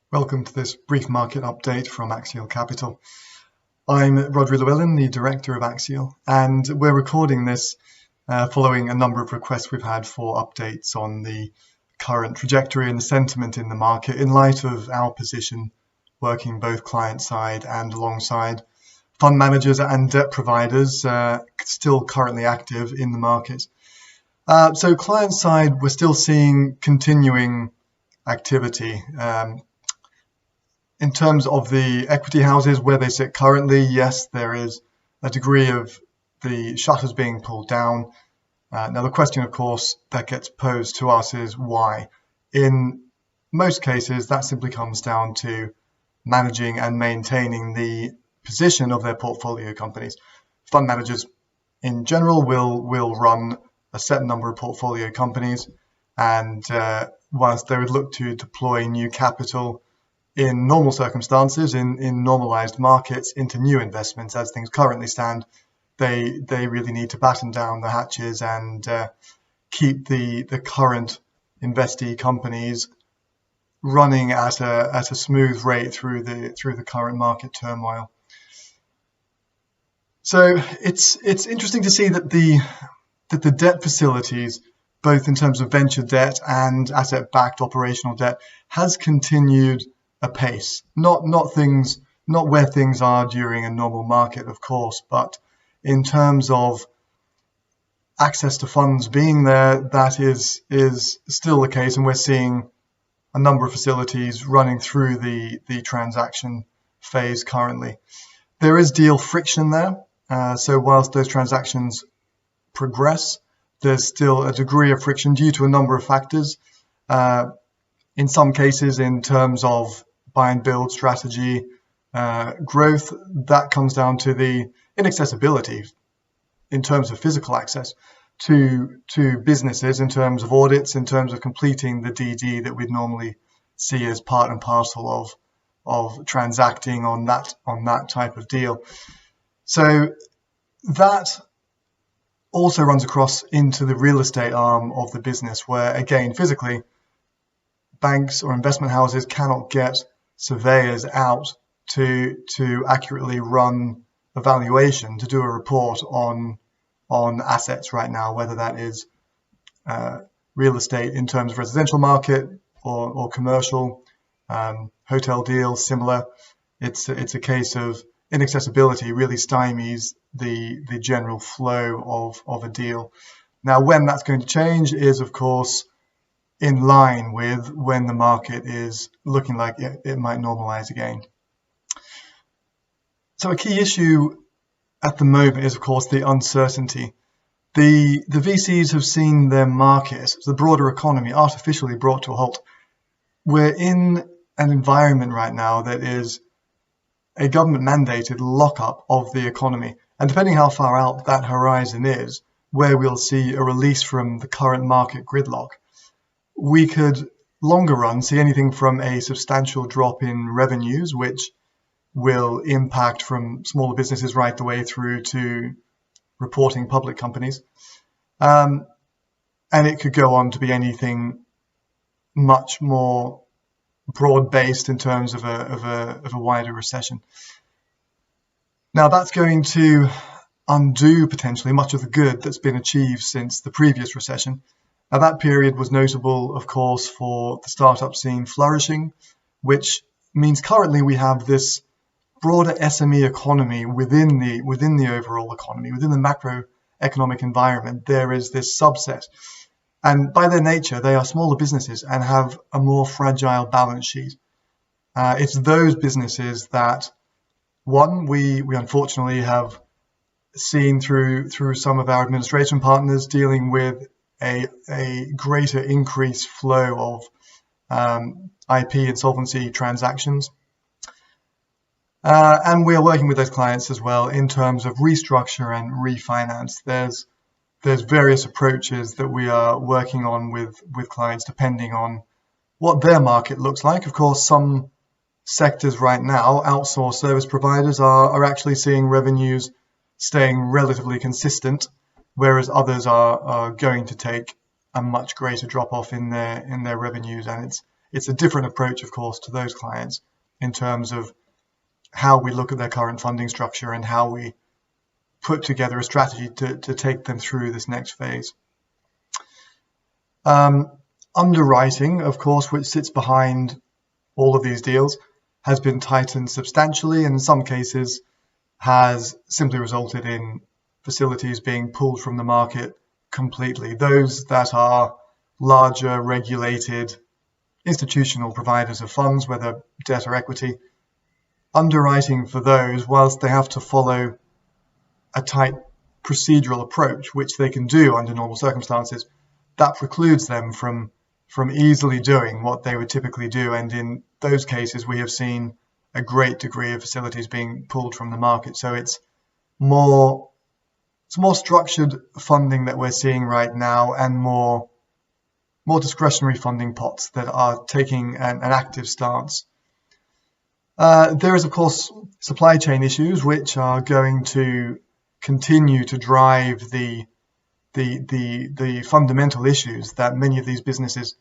Welcome to this brief market update from Axial Capital. I'm Rodri Llewellyn, the director of Axial, and we're recording this following a number of requests we've had for updates on the current trajectory and the sentiment in the market in light of our position working both client side and alongside fund managers and debt providers still currently active in the market. So client side, we're still seeing continuing activity. In terms of the equity houses where they sit currently, yes, there is a degree of the shutters being pulled down. Now the question, of course, that gets posed to us is why? In most cases, that simply comes down to managing and maintaining the position of their portfolio companies. Fund managers in general will run a set number of portfolio companies, and whilst they would look to deploy new capital in normal circumstances, in normalized markets, into new investments as things currently stand, they really need to batten down the hatches and keep the current investee companies running at a smooth rate through the current market turmoil. So it's interesting to see that the debt facilities, both in terms of venture debt and asset-backed operational debt, has continued apace. Not where things are during a normal market, of course, but in terms of access to funds being there, that is still the case, and we're seeing a number of facilities running through the transaction phase currently. There is deal friction there, so whilst those transactions progress, there's still a degree of friction due to a number of factors. In some cases, in terms of buy and build strategy growth, that comes down to the inaccessibility in terms of physical access to businesses, in terms of audits, in terms of completing the DD that we'd normally see as part and parcel of transacting on that type of deal. So that also runs across into the real estate arm of the business, where again, physically, banks or investment houses cannot get surveyors out to accurately run a valuation, to do a report on assets right now, whether that is real estate in terms of residential market or commercial, hotel deals, similar. It's a case of inaccessibility really stymies the general flow of a deal. Now, when that's going to change is, of course, in line with when the market is looking like it might normalize again. So a key issue at the moment is, of course, the uncertainty. The VCs have seen their market, the broader economy, artificially brought to a halt. We're in an environment right now that is a government-mandated lockup of the economy. And depending how far out that horizon is, where we'll see a release from the current market gridlock, we could, longer run, see anything from a substantial drop in revenues, which will impact from smaller businesses right the way through to reporting public companies. And it could go on to be anything much more broad-based in terms of a wider recession. Now, that's going to undo potentially much of the good that's been achieved since the previous recession. Now, that period was notable, of course, for the startup scene flourishing, which means currently we have this broader SME economy within the overall economy, within the macroeconomic environment. There is this subset, and by their nature, they are smaller businesses and have a more fragile balance sheet. It's those businesses that, one, we unfortunately have seen through some of our administration partners dealing with a greater increased flow of IP insolvency transactions. And we are working with those clients as well in terms of restructure and refinance. There's various approaches that we are working on with clients depending on what their market looks like. Of course, some sectors right now, outsourced service providers, are actually seeing revenues staying relatively consistent, whereas others are going to take a much greater drop off in their revenues, and it's a different approach, of course, to those clients in terms of how we look at their current funding structure and how we put together a strategy to take them through this next phase. Underwriting, of course, which sits behind all of these deals, has been tightened substantially, and in some cases has simply resulted in facilities being pulled from the market completely. Those that are larger, regulated, institutional providers of funds, whether debt or equity, underwriting for those, whilst they have to follow a tight procedural approach, which they can do under normal circumstances, that precludes them from easily doing what they would typically do. And in those cases, we have seen a great degree of facilities being pulled from the market. So it's more structured funding that we're seeing right now, and more discretionary funding pots that are taking an active stance. There is, of course, supply chain issues, which are going to continue to drive the fundamental issues that many of these businesses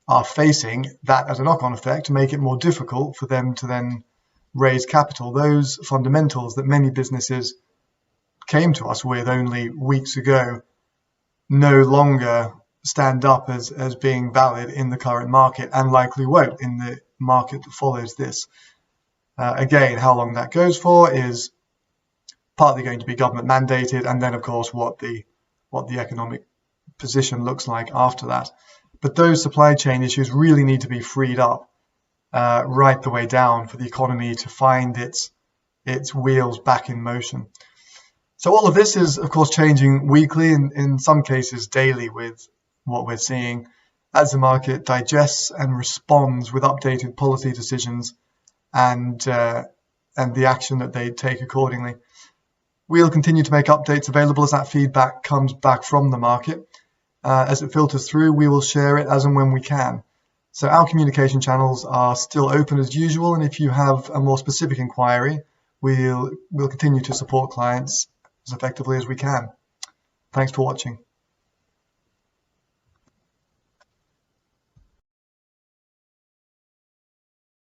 are facing, that as a knock-on effect make it more difficult for them to then raise capital. Those fundamentals that many businesses came to us with only weeks ago no longer stand up as being valid in the current market, and likely won't in the market that follows this. Again, how long that goes for is partly going to be government mandated, and then of course what the economic position looks like after that. But those supply chain issues really need to be freed up right the way down for the economy to find its wheels back in motion. So all of this is, of course, changing weekly, and in some cases daily, with what we're seeing as the market digests and responds with updated policy decisions and the action that they take accordingly. We'll continue to make updates available as that feedback comes back from the market. As it filters through, we will share it as and when we can. So our communication channels are still open as usual, and if you have a more specific inquiry, we'll continue to support clients as effectively as we can. Thanks for watching.